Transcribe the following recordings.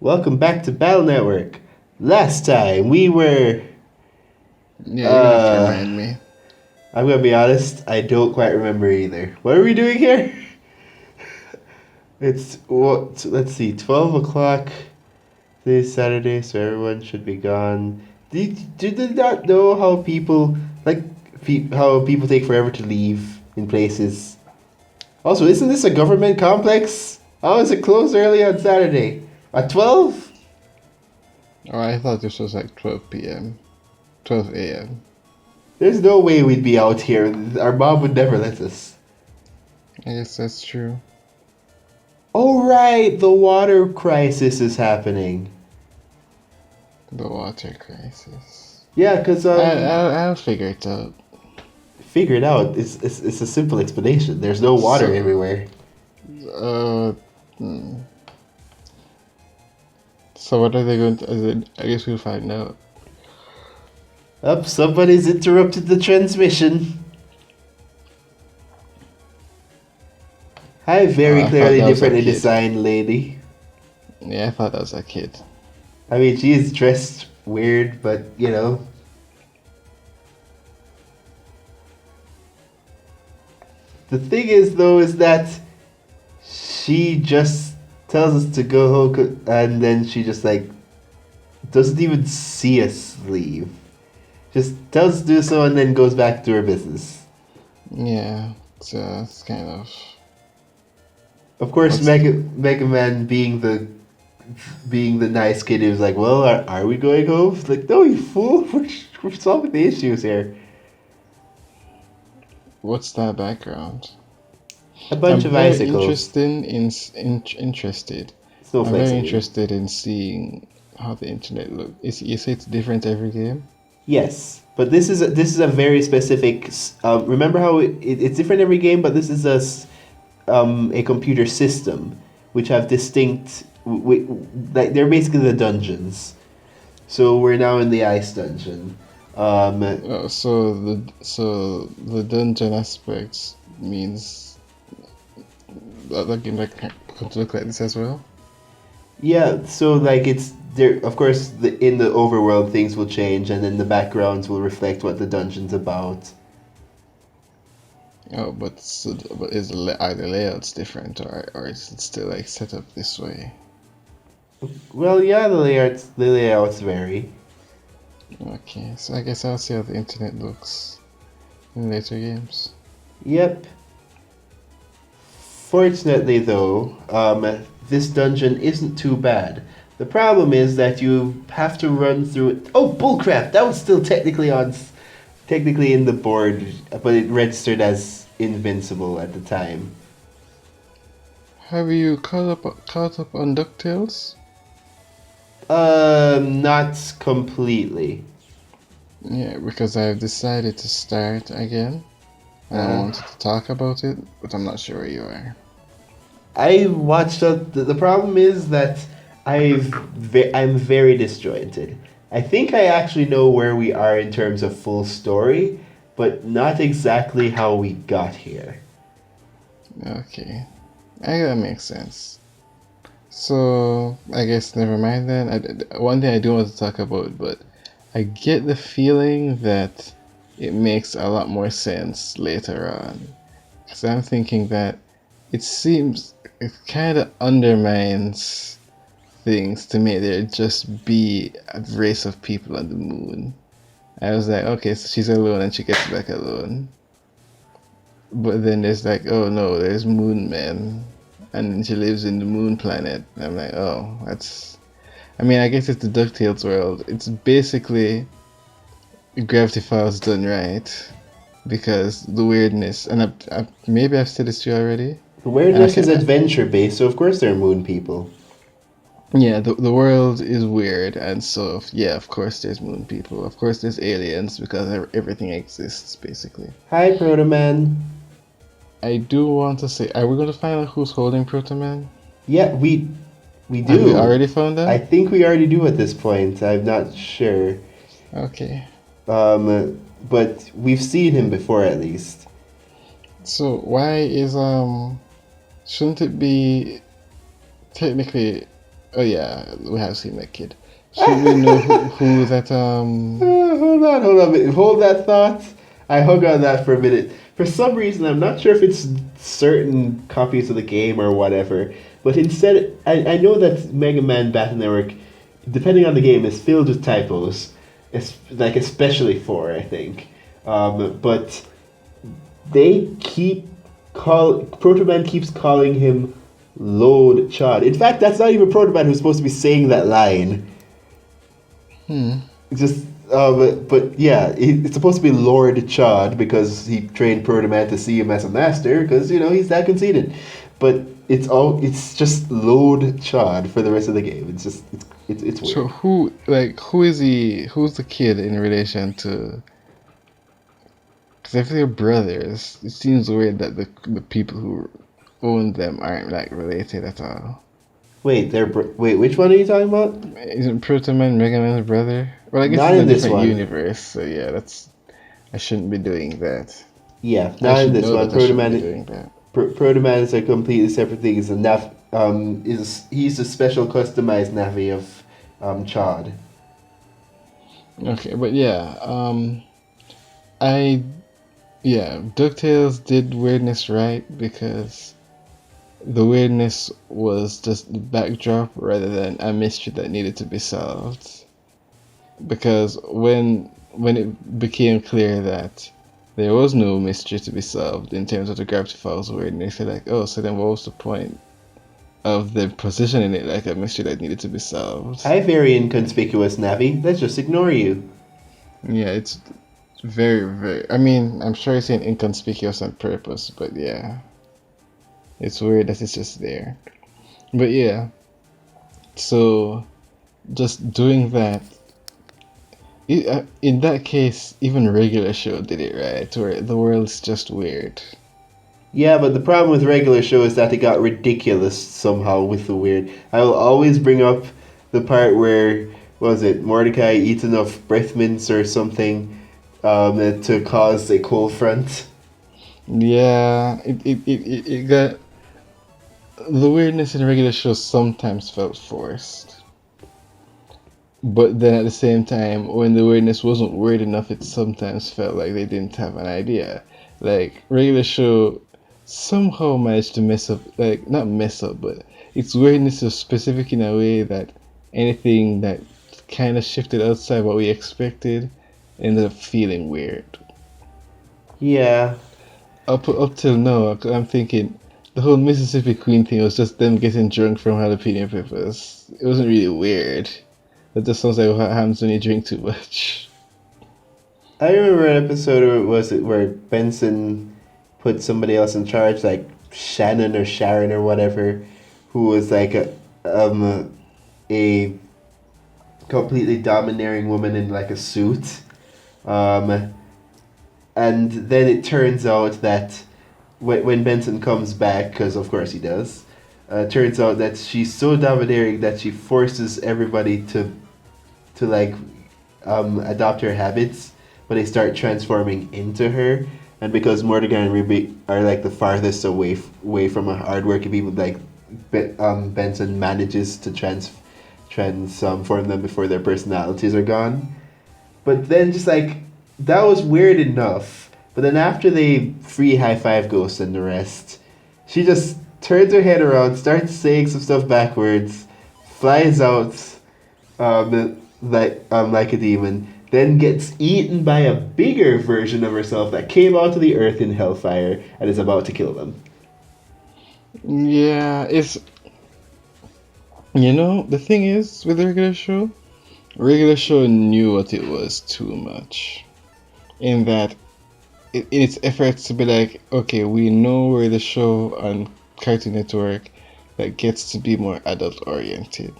Welcome back to Battle Network. Last time we were. Yeah, you have to Uh, remind me. I'm gonna be honest, I don't quite remember either. What are we doing here? It's what? Let's see, 12 o'clock. Today's Saturday, so everyone should be gone. Did they not know how people like how people take forever to leave in places? Also, isn't this a government complex? How is it closed early on Saturday? At 12? Oh, I thought this was like 12 p.m., 12 a.m. There's no way we'd be out here. Our mom would never let us. I guess that's true. Oh, right, the water crisis is happening. The water crisis. Yeah, because, I'll figure it out. figure it out. It's a simple explanation. There's no water So, everywhere. uh, hmm. So what are they going to? I guess we'll find out. Up, somebody's interrupted the transmission. Hi, Oh, very I thought clearly that was a differently kid. designed lady. Yeah, I thought that was a kid. I mean, she is dressed weird, but, you know. The thing is, though, is that she just tells us to go home, and then she just, like, doesn't even see us leave. Just tells us to do so and then goes back to her business. Yeah, so it's kind of Of course, what's Mega Man being the nice kid, he was like, "Well, are we going home?" It's like, "No, you fool! We're solving the issues here." what's that background? A bunch I'm of very icicles, interested. I'm snowflakes. very I mean, interested in seeing how the internet looks. You say it's different every game? yes, but this is a very specific. Remember how it's different every game, but this is a computer system which have distinct. Like they're basically the dungeons. So we're now in the ice dungeon. Um, So the dungeon aspects means that the game could look like this as well. yeah, so like it's there. Of course, in the overworld things will change, and then the backgrounds will reflect what the dungeon's about. Oh, but are the layouts different, or is it still like set up this way? Well, yeah, the layouts vary. Okay, so I guess I'll see how the internet looks in later games. Yep. Fortunately, though, this dungeon isn't too bad. The problem is that you have to run through it. Oh, bullcrap! That was still technically in the board, but it registered as invincible at the time. Have you caught up on DuckTales? Not completely. Yeah, because I've decided to start again. And I Uh, wanted to talk about it, but I'm not sure where you are. I watched the problem is that I'm very disjointed. I think I actually know where we are in terms of full story, but not exactly how we got here. Okay, I that makes sense. So I guess never mind then. One thing I do want to talk about, but I get the feeling that it makes a lot more sense later on. Because I'm thinking that it seems it kind of undermines things to make there just be a race of people on the moon. I was like, okay, so she's alone and she gets back alone. But then there's like, oh no, there's Moon Man, and then she lives in the Moon Planet. And I'm like, oh, that's. I mean, I guess it's the Ducktales world. It's basically Gravity Falls done right, because the weirdness, and maybe I've said this to you already, The and I weirdness can, is adventure based, so of course they're moon people. yeah, the world is weird, and so yeah, of course there's Moon people, of course there's aliens because everything exists basically. Hi, Proto Man. I do want to say, are we going to find out who's holding Proto Man? Yeah, we Have we do. already found I out? think we already do at this point. I'm not sure. Okay. But we've seen him before at least. So why is shouldn't it be technically Oh yeah, we have seen that kid. Should we know who that hold that thought. I hung on that for a minute. For some reason, I'm not sure if it's certain copies of the game or whatever, but instead, I know that Mega Man Battle Network, depending on the game, is filled with typos. It's like especially four, I think. But they keep Proto Man keeps calling him Load Chod. In fact, that's not even Proto Man who's supposed to be saying that line. hmm. Just but yeah, it's supposed to be Lord Chod because he trained Proto Man to see him as a master because he's that conceited. But it's just Lord Chod for the rest of the game. It's just it's So weird. who is he? Who's the kid in relation to? Because if they're brothers, it seems weird that the people who own them aren't like related at all. Wait, which one are you talking about? Isn't Proto Man Mega Man's brother? Well, I guess Not it's a in this different one. universe, so yeah, that's I shouldn't be doing that. Yeah, I not in should this know one. that I shouldn't be doing that. Proto Man is a completely separate thing. Is a nav is he's a special customized Navi of Chod. Okay, but yeah, I yeah, DuckTales did weirdness right because the weirdness was just the backdrop rather than a mystery that needed to be solved. Because when it became clear that there was no mystery to be solved in terms of the Gravity Falls weirdness, they're like, oh, so then what was the point of them positioning it like a mystery that needed to be solved? Hi, very inconspicuous Navi. Let's just ignore you. Yeah, it's very, very. I mean, I'm sure it's an inconspicuous on purpose, but yeah, it's weird that it's just there. But yeah, so just doing that. In that case, even regular show did it right, where the world's just weird. Yeah, but the problem with regular show is that it got ridiculous somehow with the weird. I will always bring up the part where was it Mordecai eats enough breath mints or something to cause a cold front. Yeah, it got the weirdness in regular shows sometimes felt forced. But then at the same time, when the weirdness wasn't weird enough, it sometimes felt like they didn't have an idea. Like regular show somehow managed to mess up, like not mess up, but its weirdness is specific in a way that anything that kind of shifted outside what we expected ended up feeling weird. Yeah, Up till now, I'm thinking the whole Mississippi Queen thing was just them getting drunk from jalapeno peppers. It wasn't really weird. That just sounds like what happens when you drink too much. I remember an episode where was it where Benson put somebody else in charge, like Shannon or Sharon or whatever, who was like a completely domineering woman in like a suit. Um, and then it turns out that when Benson comes back, because of course he does, turns out that she's so domineering that she forces everybody to like adopt her habits, but they start transforming into her. And because Mordecai and Ruby are like the farthest away from a hardworking people, like Benson manages to transform them before their personalities are gone. But then just like that was weird enough. But then after they free High Five Ghost and the rest, she just turns her head around, starts saying some stuff backwards, flies out like a demon, then gets eaten by a bigger version of herself that came out of the earth in hellfire and is about to kill them. Yeah, it's the thing is with regular show knew what it was too much. In that in its efforts to be like, okay, we know we're the show on Cartoon Network that gets to be more adult oriented.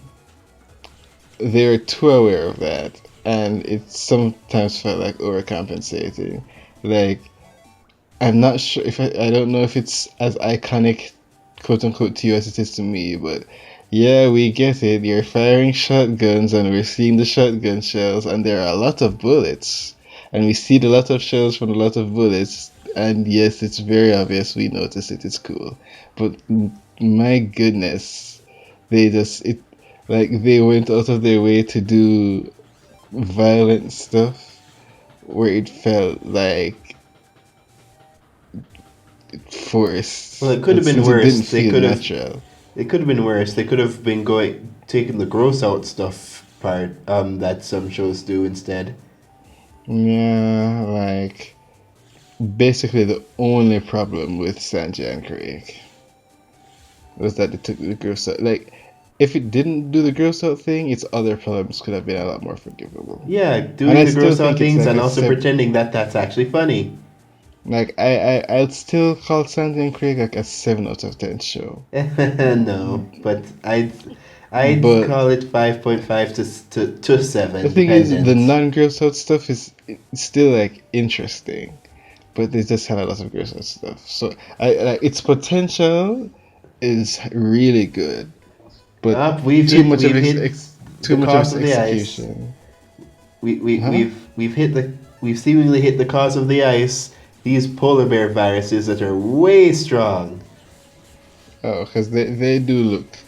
They're too aware of that, and it sometimes felt like overcompensating. Like, I'm not sure if I don't know if it's as iconic, quote unquote, to you as it is to me, but yeah, we get it. You're firing shotguns, and we're seeing the shotgun shells, and there are a lot of bullets, and we see the lot of shells from a lot of bullets. And yes, it's very obvious. We notice it. It's cool, but my goodness, they just it Like they went out of their way to do violent stuff where it felt like Well, forced. it could have been Since it worse. didn't feel natural. It could have been worse. They could have been going taking the gross out stuff part that some shows do instead. Yeah, like basically the only problem with Sanjay and Craig was that they took the gross out. Like, if it didn't do the gross out thing, its other problems could have been a lot more forgivable. Yeah, And doing I the still gross out think it's things like and a also pretending that that's actually funny. like I'd still call Sanjay and Craig like a 7 out of 10 show. No, but I'd But call it 5.5 to the 7, thing is, the dependent. non-gross out stuff is it's still like interesting, but they just had a lot of gross out stuff. So I like its potential is really good, but We've hit too the much of cause its of the ice. execution. Huh? We've seemingly hit the cause of the ice. These polar bear viruses that are way strong. Oh, because they do look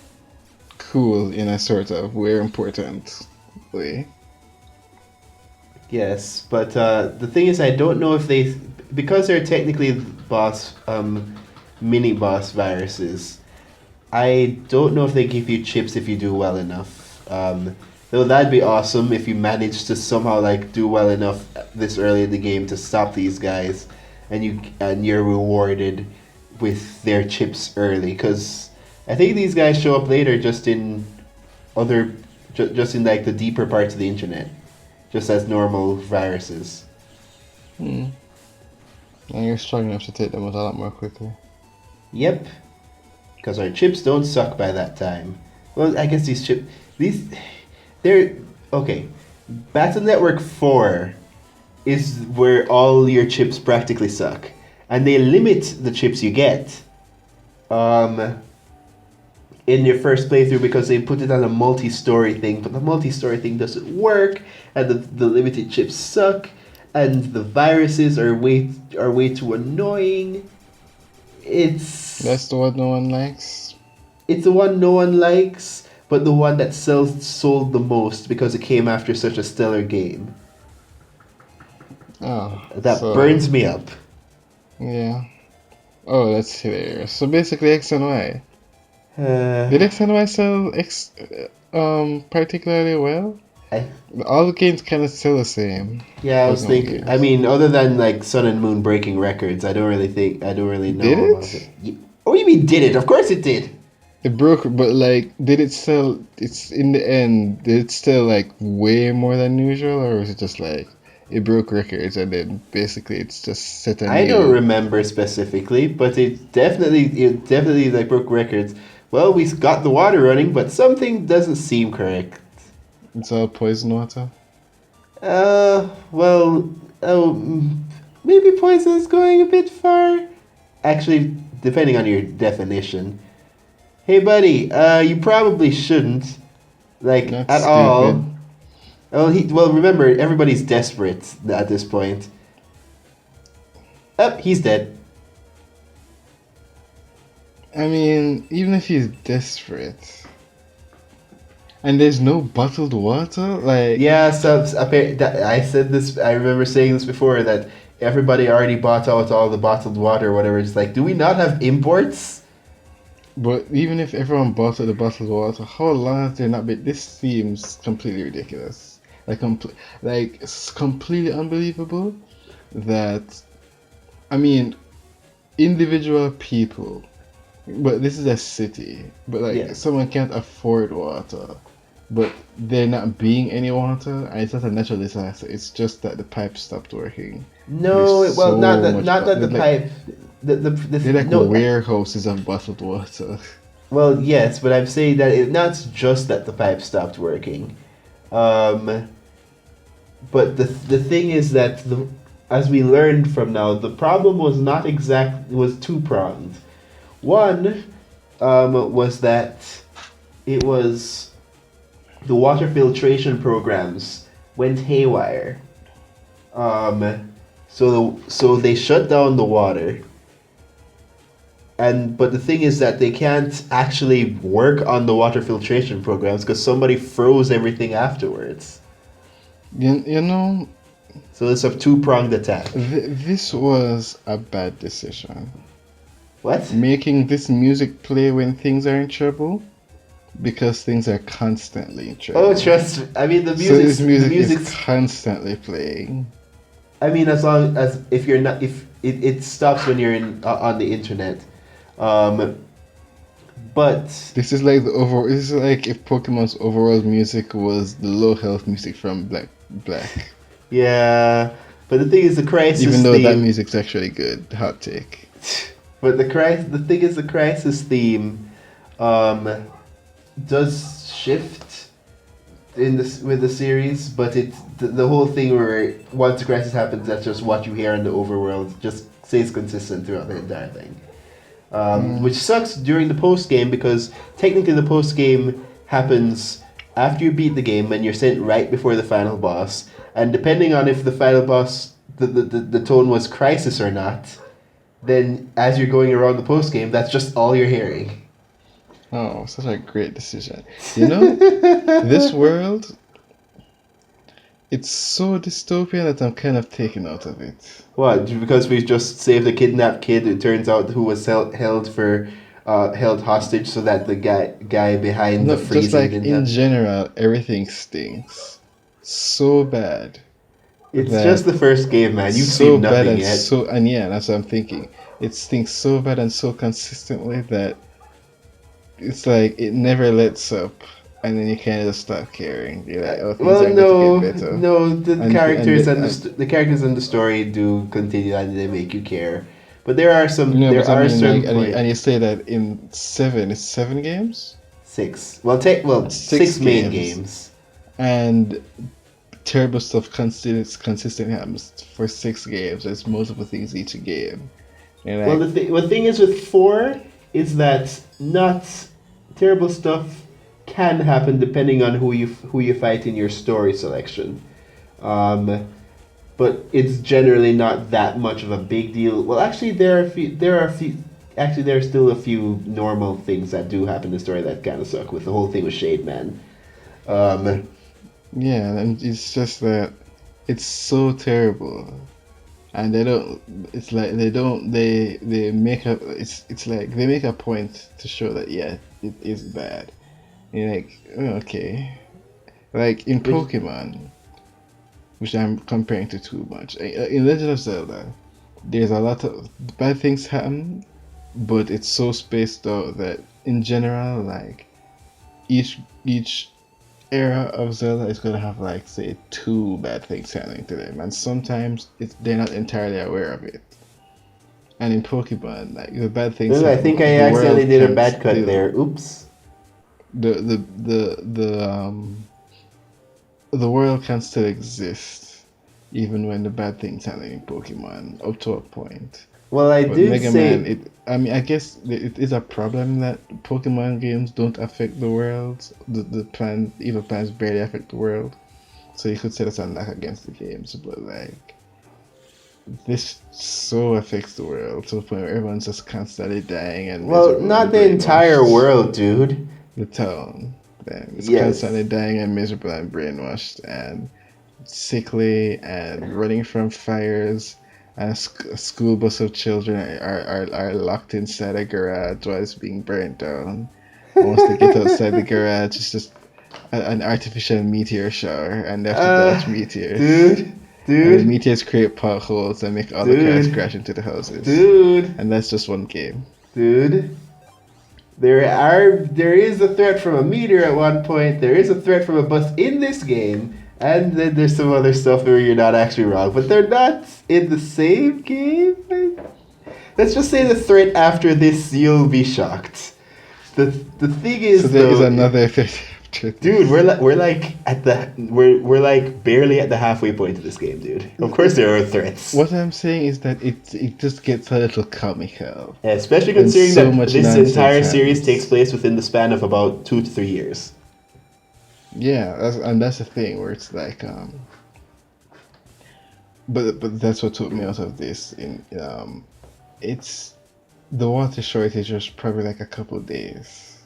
cool in a sort of we're important way. Yes, but the thing is, I don't know if they, because they're technically boss, mini boss viruses. I don't know if they give you chips if you do well enough. Though that'd be awesome if you manage to somehow like do well enough this early in the game to stop these guys, and you're rewarded with their chips early. Because I think these guys show up later, just in other, just in like the deeper parts of the internet, just as normal viruses. Hmm. And you're strong enough to take them out a lot more quickly. Yep, because our chips don't suck by that time. Well, I guess these, they're okay. Battle Network 4 is where all your chips practically suck, and they limit the chips you get. Um, in your first playthrough because they put it on a multi-story thing, but the multi-story thing doesn't work, and the limited chips suck, and the viruses are way too annoying. That's It's the one no one likes. it's the one no one likes, but the one that sold the most because it came after such a stellar game. Oh, That so burns me up. yeah. Oh, that's hilarious. So basically, X and Y. Uh, Did X and Y sell particularly well? I, All the games kind of sell the same. yeah, I was Pokemon thinking. I games. mean, other than like Sun and Moon breaking records, I don't really Did know about it? it. Oh, you mean did it? Of course it did. It broke, but like, did it sell? It's in the end. Did it sell like way more than usual, or was it just like it broke records and then basically it's just set a I don't new? remember specifically, but it definitely like broke records. Well, we got the water running, but something doesn't seem correct. It's all poison water. Well, oh, maybe poison is going a bit far. Actually, depending on your definition. Hey, buddy, you probably shouldn't, like, That's at all. stupid. Well, remember, everybody's desperate at this point. Oh, he's dead. I mean, even if he's desperate, and there's no bottled water, like, Yeah, I said this. I remember saying this before that everybody already bought out all the bottled water or whatever. It's like, do we not have imports? but even if everyone bought the bottled water, how long has there not been? This seems completely ridiculous. It's completely unbelievable that I mean, individual people, but this is a city, but Yeah. like someone can't afford water, but there not being any water, and it's not a natural disaster. It's just that the pipe stopped working. There's No, well, so much, not that the there's like pipe, they're like no. warehouses of bottled water. Well, yes, but I'm saying that it not just that the pipe stopped working, um, but the thing is that as we learned from now, the problem was not was two pronged. One, was that it was the water filtration programs went haywire. So they shut down the water, but the thing is that they can't actually work on the water filtration programs because somebody froze everything afterwards. You know, So it's a two-pronged attack. this was a bad decision. What? Making this music play when things are in trouble, because things are constantly in trouble. Oh, trust me. I mean, So this music the is music's. constantly playing. I mean, as long as if you're not, if it stops when you're in on the internet, um, but This is like the over. This is like if Pokemon's overall music was the low health music from Black. yeah, but the thing is the crisis Even though that theme. music's actually good. Hot take. But the thing is the crisis theme, um, does shift in this with the series, but it's the whole thing where once a crisis happens, that's just what you hear in the overworld. Just stays consistent throughout the entire thing. Which sucks during the post game because technically the post game happens after you beat the game and you're sent right before the final boss. And depending on if the final boss the tone was crisis or not, then as you're going around the post game, that's just all you're hearing. Oh, such a great decision. You know, this world, it's so dystopian that I'm kind of taken out of it. What? Because we just saved a kidnapped kid. It turns out who was held hostage, so that the guy behind the No, just freezing like didn't in have. general, everything stinks so bad It's that just the first game, man. You've so seen bad nothing and yet. so and yeah, that's what I'm thinking. It stinks so bad and so consistently that it's like it never lets up, and then you kind of just stop caring. You're like, oh, things Well, are going to get no, better, no. The and characters and the characters and the story do continue, and they make you care. But there are you some. know, There but I are mean, like, certain points. and you say that in it's 7 games, Six. Well, take six six main games, games. and terrible stuff consistently happens for 6 games. There's multiple things each game, and Well, like, the thing is with four is that not terrible stuff can happen depending on who you fight in your story selection. Um, but it's generally not that much of a big deal. Well, actually, there are still a few normal things that do happen in the story that kind of suck. With the whole thing with Shade Man. Um, yeah, and it's just that it's so terrible, and they don't. It's like they don't. They make a. It's like they make a point to show that yeah, it is bad. And you're like, oh, okay, like in which Pokemon, which I'm comparing to too much. In Legend of Zelda, there's a lot of bad things happen, but it's so spaced out that in general, like each era of Zelda is gonna have like say 2 bad things happening to them, and sometimes they're not entirely aware of it. And in Pokemon, like the bad things I happen, think I the accidentally world did a can bad cut still there. Oops. the world can still exist even when the bad things happen in Pokemon up to a point. Well, I But did Mega Man, say. I mean, I guess it is a problem that Pokemon games don't affect the world. The evil plans barely affect the world. So you could say that's a knock against the games, but like this so affects the world to the point where everyone's just constantly dying and Well, miserable not and the entire brainwashed. world, dude. The town, then it's constantly Yes. dying and miserable and brainwashed and sickly and running from fires. And a school bus of children are locked inside a garage while it's being burnt down. And once they get outside the garage, it's just an artificial meteor shower, and they have to dodge meteors. Dude, And the dude, meteors create potholes and make all the cars dude, crash into the houses. dude, And that's just one game. dude. There is a threat from a meteor at one point. There is a threat from a bus in this game, and then there's some other stuff where you're not actually wrong, but they're not in the same game. Let's just say the threat after this, you'll be shocked. The thing So is there is though, another thing after dude, this. we're like at the we're like barely at the halfway point of this game, dude. Of course there are threats. What I'm saying is that it just gets a little comical. Yeah, especially When considering so that much this nonsense entire series takes happens. place within the span of about 2 to 3 years. Yeah, that's the thing where it's like but that's what took me out of this. It's the water shortage was probably like a couple days.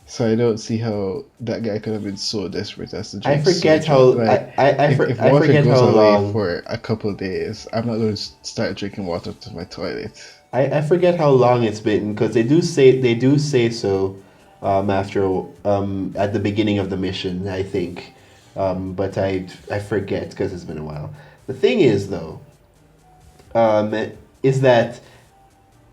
So I don't see how that guy could have been so desperate as to I drink forget sewage water. how Like, if I water forget goes how away long. for a couple days, I'm not going to start drinking water to my toilet. I forget how long it's been because they do say so after at the beginning of the mission, I think. But I forget because it's been a while. The thing is though, um, is that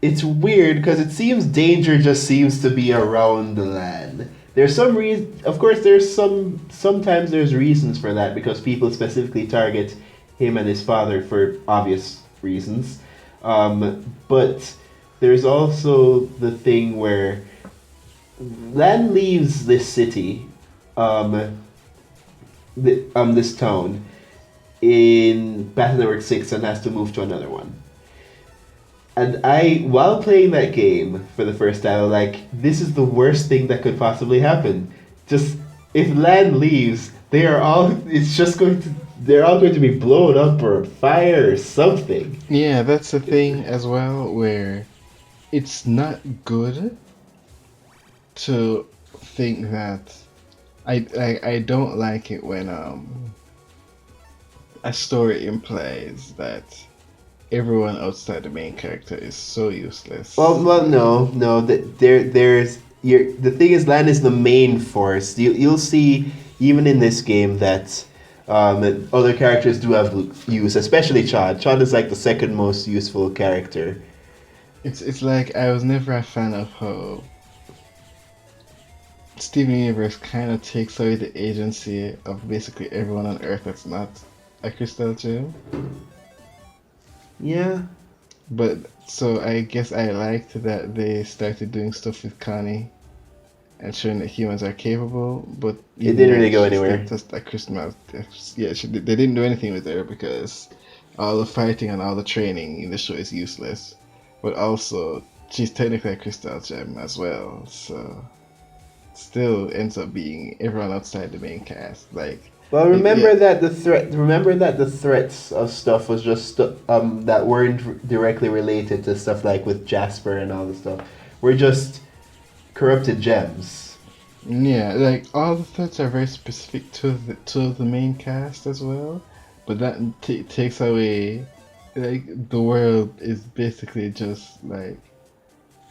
it's weird because it seems danger just seems to be around the land. There's some reason, of course. Sometimes there's reasons for that because people specifically target him and his father for obvious reasons. But there's also the thing where Lan leaves this city, um, this town in Battle Network 6 and has to move to another one. And while playing that game for the first time, I'm like, this is the worst thing that could possibly happen. Just, if land leaves, they're all going to be blown up or fire or something. Yeah, that's the thing as well, where it's not good to think that I don't like it when a story implies that everyone outside the main character is so useless. Like, No, the thing is, land is the main force. You'll see even in this game that other characters do have use, especially Chad. Chad is like the second most useful character. it's like I was never a fan of how Steven Universe kind of takes away the agency of basically everyone on Earth that's not a crystal gem. Yeah, But so I guess I liked that they started doing stuff with Connie and showing that humans are capable. But it even didn't really then, go she's still anywhere. just a Christmas. Yeah, they didn't do anything with her because all the fighting and all the training in the show is useless. But also, she's technically a crystal gem as well. So still ends up being everyone outside the main cast. Like, Well, yeah, remember that the threats of stuff was just that weren't directly related to stuff like with Jasper and all the stuff. We're just corrupted gems. yeah, like all the threats are very specific to the main cast as well, but that takes away, like the world is basically just like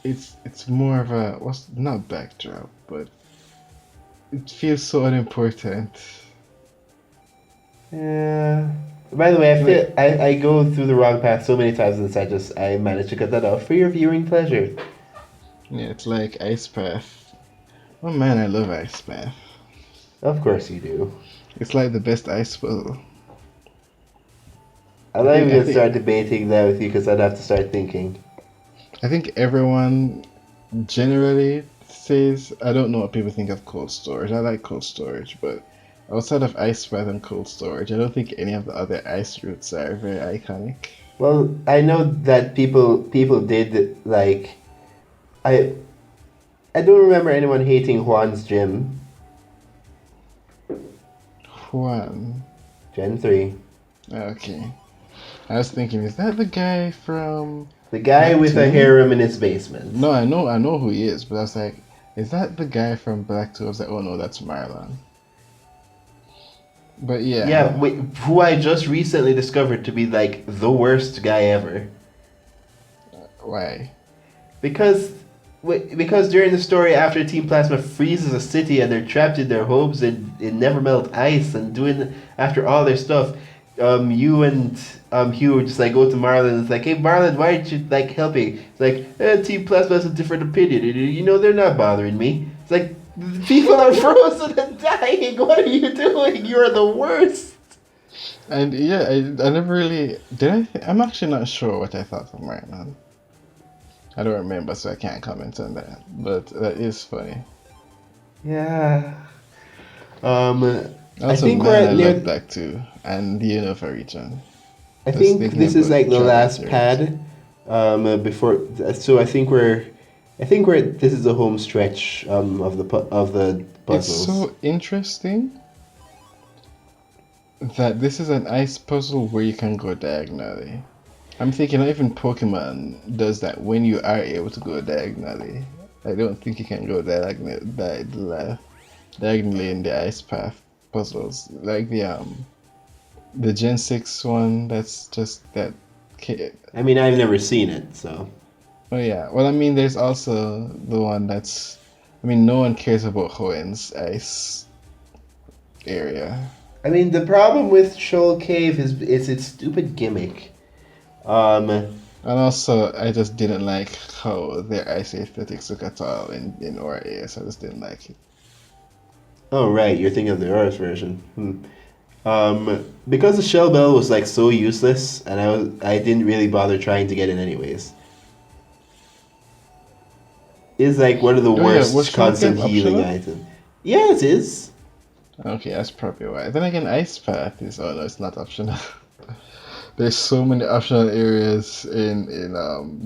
it's more of a what's not backdrop, but it feels so unimportant. Yeah. By the way, Like, I go through the wrong path so many times and I managed to cut that off for your viewing pleasure. yeah, it's like Ice Path. Oh man, I love Ice Path. Of course you do. It's like the best ice puzzle. I'm I not think even I gonna start think debating that with you because I'd have to start thinking. I think everyone generally says I don't know what people think of cold storage. I like cold storage, but outside of ice bath and cold storage, I don't think any of the other ice routes are very iconic. Well, I know that people did like I I don't remember anyone hating Juan's gym. Juan. Gen 3. Okay. I was thinking, is that the guy from The guy Black with a 2? harem in his basement. No, I know who he is, but I was like, is that the guy from Black 2? I was like, oh no, that's Marlon. But Yeah, yeah, wait, who I just recently discovered to be like the worst guy ever. why? Because because during the story after Team Plasma freezes a city and they're trapped in their homes in never melt ice and doing after all their stuff, you and Hugh just like go to Marlon and it's like, hey Marlon, why aren't you like helping? It's like, Team Plasma has a different opinion. You know they're not bothering me. It's like people are frozen and dying. What are you doing? You're the worst. And yeah, I never really did. I'm actually not sure what I thought of Marlon. I don't remember, so I can't comment on that. But that is funny. Yeah. Um, I Also, think we're man, I at love near. Black 2 and the Unova region. I Just think thinking this is about like the traveling last through it. pad. Before, so I think we're. This is the home stretch. Of the It's puzzles. so interesting that this is an ice puzzle where you can go diagonally. I'm thinking not even Pokemon does that when you are able to go diagonally. I don't think you can go diagonally in the ice path puzzles. Like the Gen 6 one, that's just that kid. I mean, I've never seen it, so. Oh yeah. Well, I mean, there's also the one that's. I mean, no one cares about Hoen's ice area. I mean, the problem with Shoal Cave is its stupid gimmick. Um, And also, I just didn't like how their ice aesthetics look at all in ORA, so I just didn't like it. oh right, you're thinking of the Earth version. Because the shell bell was like so useless, and I didn't really bother trying to get it anyways. It's like one of the Oh yeah, was worst Shell constant Cave healing optional? items. Yeah, it is. Okay, that's probably why. Then again, Ice Path is, oh no, it's not optional. There's so many optional areas in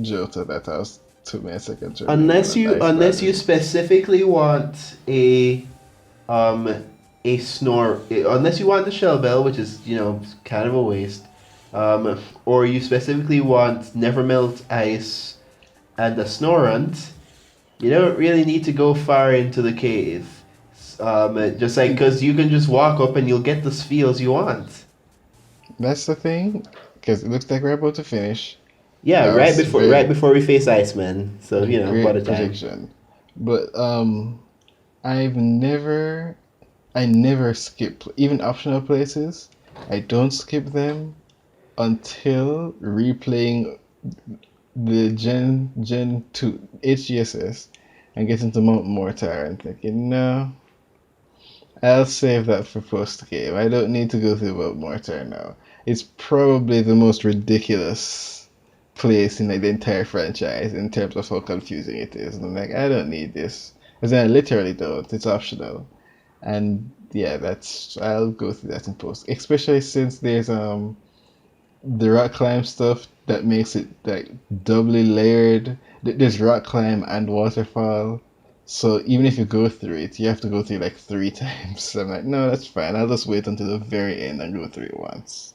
Johto that I was 2 minutes second to remember Unless that you Ice Path unless you is. specifically want um a snore, unless you want the shell bell, which is kind of a waste, or you specifically want never melt ice and a snorunt. You don't really need to go far into the cave. Just like because you can just walk up and you'll get the feels you want. That's the thing, because it looks like we're about to finish. Yeah, That was right very before we face Iceman. So what a great time. prediction. But I've never I never skip even optional places. I don't skip them until replaying the Gen 2 HGSS and getting to Mount Mortar and thinking, no, I'll save that for post game. I don't need to go through Mount Mortar now. It's probably the most ridiculous place in like the entire franchise in terms of how confusing it is. And I'm like, I don't need this. Because I literally don't. It's optional. And yeah, that's I'll go through that in post. Especially since there's the rock climb stuff that makes it like doubly layered. There's rock climb and waterfall. So even if you go through it, you have to go through it like 3 times. So I'm like, no, that's fine. I'll just wait until the very end and go through it once.